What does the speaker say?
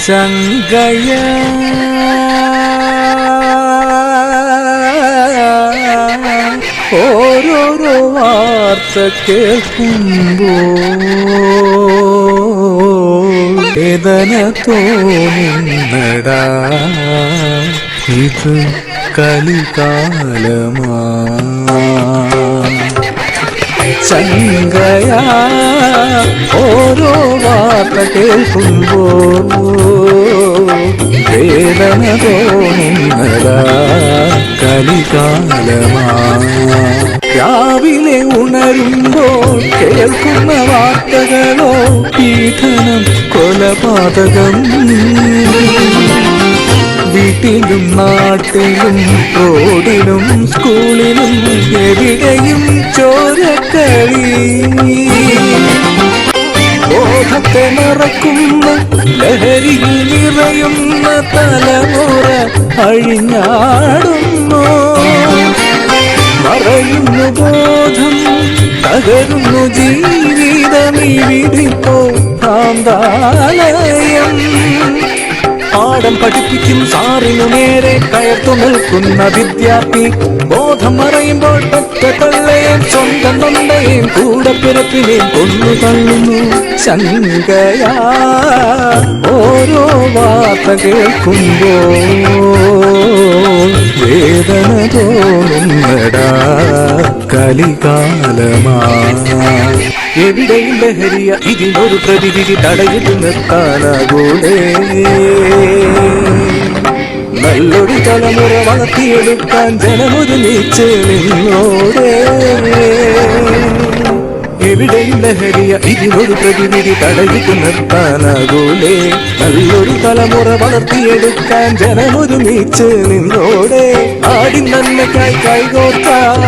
ശങ്കയ ഓരോരോ വാർത്ത കേൾക്കുമ്പോൾ വേദന തോന്നുന്നടാ ഇത് കലികാലമാ ശങ്കയ ഓരോ വാർത്ത കേൾക്കുമ്പോൾ വേദന തോന്നുന്നതാ കലികാലമാ രാവിലെ ഉണരുമ്പോൾ കേൾക്കുന്ന വാർത്തകളോ പീഡനം കൊലപാതകം വീട്ടിലും നാട്ടിലും റോഡിലും സ്കൂളിലും എവിടെയും ചോരക്കളി ബോധത്തെ മറക്കുന്ന ലഹരിയിൽ നിറയുന്ന തലമുറ അഴിഞ്ഞാടുന്നു മറയുന്നു ബോധം തകരുന്നു ജീവിതമിവിധിപ്പോ ഭ്രാന്താലയം പാഠം പഠിപ്പിക്കും സാറിനു നേരെ കയർത്തു നിൽക്കുന്ന വിദ്യാർത്ഥി ബോധം മറയുമ്പോൾ പെറ്റ തള്ളയും സ്വന്തം തൊണ്ടയും കൂടെ പിറപ്പിനെയും കൊന്നു തള്ളുന്നു ശങ്കയാ ഓരോ വാർത്ത കേൾക്കുമ്പോൾ വേദന തോന്നുന്നടാ കലികാലമാ എവിടെയും ലഹരിയ ഇതിനൊരു പ്രതിവിധി തടയിട്ട് നിർത്താനാകൂടെ നല്ലൊരു തലമുറ വളർത്തിയെടുക്കാൻ ജനമൊരുമിച്ച് നിന്നോടെ എവിടെയും ലഹരിയ ഇതിനൊരു പ്രതിവിധി തടയിട്ട് നിർത്താനാകൂടെ നല്ലൊരു തലമുറ വളർത്തിയെടുക്കാൻ ജനമൊരുമിച്ച് നിന്നോടെ ആടി നന്മയ്ക്കായി കൈകോർക്കാം.